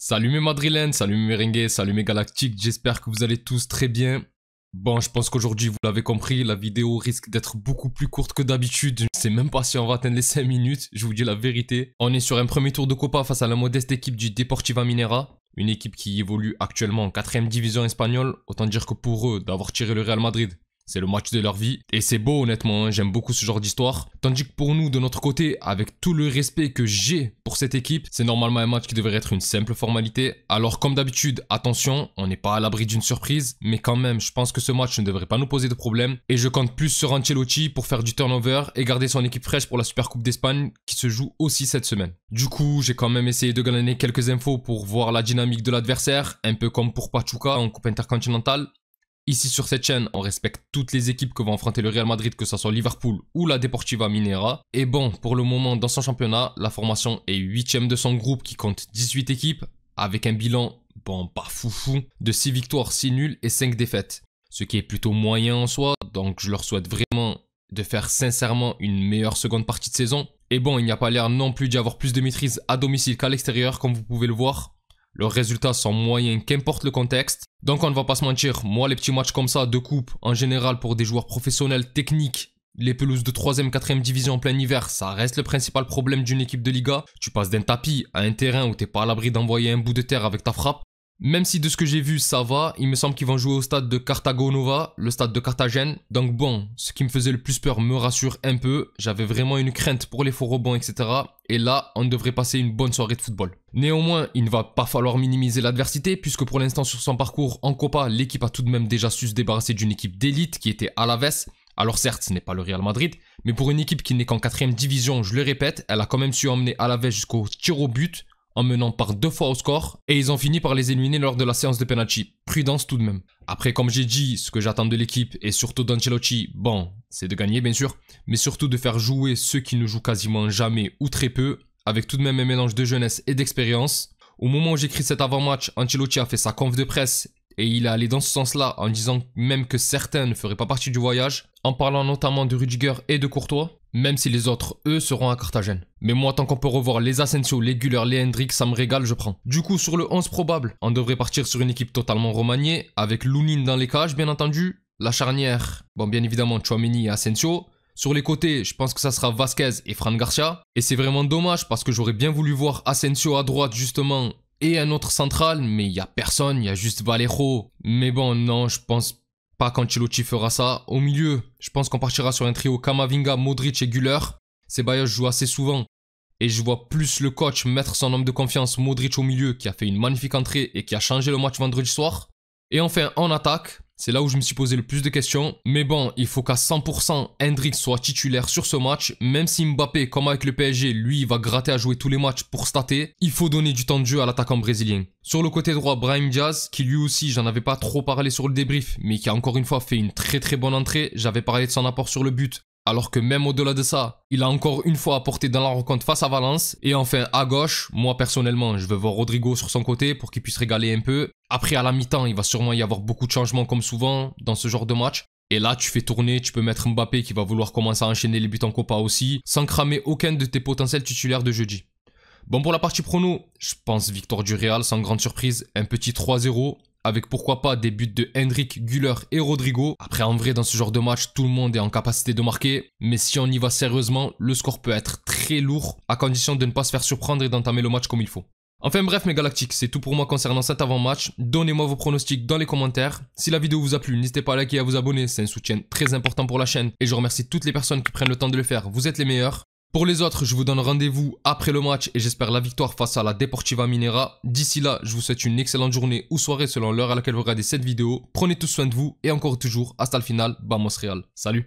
Salut mes madrilènes, salut mes merengues, salut mes galactiques, j'espère que vous allez tous très bien. Bon, je pense qu'aujourd'hui, vous l'avez compris, la vidéo risque d'être beaucoup plus courte que d'habitude. Je ne sais même pas si on va atteindre les 5 minutes, je vous dis la vérité. On est sur un premier tour de Copa face à la modeste équipe du Deportiva Minera. Une équipe qui évolue actuellement en 4ème division espagnole. Autant dire que pour eux, d'avoir tiré le Real Madrid, c'est le match de leur vie. Et c'est beau honnêtement, hein, j'aime beaucoup ce genre d'histoire. Tandis que pour nous, de notre côté, avec tout le respect que j'ai pour cette équipe, c'est normalement un match qui devrait être une simple formalité. Alors comme d'habitude, attention, on n'est pas à l'abri d'une surprise. Mais quand même, je pense que ce match ne devrait pas nous poser de problème. Et je compte plus sur Ancelotti pour faire du turnover et garder son équipe fraîche pour la Super Coupe d'Espagne qui se joue aussi cette semaine. Du coup, j'ai quand même essayé de glaner quelques infos pour voir la dynamique de l'adversaire. Un peu comme pour Pachuca en Coupe intercontinentale. Ici sur cette chaîne, on respecte toutes les équipes que vont affronter le Real Madrid, que ce soit Liverpool ou la Deportiva Minera. Et bon, pour le moment, dans son championnat, la formation est 8ème de son groupe qui compte 18 équipes, avec un bilan, bon, pas foufou, de 6 victoires, 6 nuls et 5 défaites. Ce qui est plutôt moyen en soi, donc je leur souhaite vraiment de faire sincèrement une meilleure seconde partie de saison. Et bon, il n'y a pas l'air non plus d'y avoir plus de maîtrise à domicile qu'à l'extérieur, comme vous pouvez le voir. Leurs résultats sont moyens qu'importe le contexte. Donc on ne va pas se mentir, moi les petits matchs comme ça de coupe, en général pour des joueurs professionnels techniques, les pelouses de 3ème, 4ème division en plein hiver, ça reste le principal problème d'une équipe de Liga. Tu passes d'un tapis à un terrain où t'es pas à l'abri d'envoyer un bout de terre avec ta frappe. Même si de ce que j'ai vu ça va, il me semble qu'ils vont jouer au stade de Cartago Nova, le stade de Carthagène. Donc bon, ce qui me faisait le plus peur me rassure un peu. J'avais vraiment une crainte pour les faux rebonds, etc. Et là, on devrait passer une bonne soirée de football. Néanmoins, il ne va pas falloir minimiser l'adversité, puisque pour l'instant sur son parcours en Copa, l'équipe a tout de même déjà su se débarrasser d'une équipe d'élite qui était Alaves. Alors certes, ce n'est pas le Real Madrid, mais pour une équipe qui n'est qu'en 4ème division, je le répète, elle a quand même su emmener Alaves jusqu'au tir au but, en menant par 2 fois au score, et ils ont fini par les éliminer lors de la séance de penalty. Prudence tout de même. Après, comme j'ai dit, ce que j'attends de l'équipe, et surtout d'Ancelotti, bon, c'est de gagner bien sûr, mais surtout de faire jouer ceux qui ne jouent quasiment jamais ou très peu, avec tout de même un mélange de jeunesse et d'expérience. Au moment où j'écris cet avant-match, Ancelotti a fait sa conf de presse, et il est allé dans ce sens-là en disant même que certains ne feraient pas partie du voyage, en parlant notamment de Rudiger et de Courtois, même si les autres, eux, seront à Carthagène. Mais moi, tant qu'on peut revoir les Asensio, les Güler, les Hendrik, ça me régale, je prends. Du coup, sur le 11 probable, on devrait partir sur une équipe totalement remaniée, avec Lunin dans les cages, bien entendu, la charnière, bon, bien évidemment, Tchouaméni et Asensio. Sur les côtés, je pense que ça sera Vasquez et Fran Garcia. Et c'est vraiment dommage parce que j'aurais bien voulu voir Asensio à droite, justement, et un autre central, mais il n'y a personne, il y a juste Vallejo. Mais bon, non, je pense pas qu'Ancelotti fera ça. Au milieu, je pense qu'on partira sur un trio Camavinga, Modric et Güler. Ceballos joue assez souvent. Et je vois plus le coach mettre son homme de confiance, Modric au milieu, qui a fait une magnifique entrée et qui a changé le match vendredi soir. Et enfin, en attaque, c'est là où je me suis posé le plus de questions. Mais bon, il faut qu'à 100% Hendrik soit titulaire sur ce match. Même si Mbappé, comme avec le PSG, lui, il va gratter à jouer tous les matchs pour stater, il faut donner du temps de jeu à l'attaquant brésilien. Sur le côté droit, Brahim Diaz, qui lui aussi, j'en avais pas trop parlé sur le débrief, mais qui a encore une fois fait une très bonne entrée. J'avais parlé de son apport sur le but. Alors que même au-delà de ça, il a encore une fois apporté dans la rencontre face à Valence. Et enfin, à gauche, moi personnellement, je veux voir Rodrigo sur son côté pour qu'il puisse régaler un peu. Après, à la mi-temps, il va sûrement y avoir beaucoup de changements comme souvent dans ce genre de match. Et là, tu fais tourner, tu peux mettre Mbappé qui va vouloir commencer à enchaîner les buts en Copa aussi, sans cramer aucun de tes potentiels titulaires de jeudi. Bon, pour la partie prono, je pense victoire du Real sans grande surprise, un petit 3-0. Avec pourquoi pas des buts de Hendrik, Güler et Rodrigo. Après, en vrai, dans ce genre de match, tout le monde est en capacité de marquer. Mais si on y va sérieusement, le score peut être très lourd, à condition de ne pas se faire surprendre et d'entamer le match comme il faut. Enfin bref mes galactiques, c'est tout pour moi concernant cet avant-match. Donnez-moi vos pronostics dans les commentaires. Si la vidéo vous a plu, n'hésitez pas à liker et à vous abonner, c'est un soutien très important pour la chaîne. Et je remercie toutes les personnes qui prennent le temps de le faire, vous êtes les meilleurs. Pour les autres, je vous donne rendez-vous après le match et j'espère la victoire face à la Deportiva Minera. D'ici là, je vous souhaite une excellente journée ou soirée selon l'heure à laquelle vous regardez cette vidéo. Prenez tout soin de vous et encore toujours, hasta le final, vamos Real. Salut!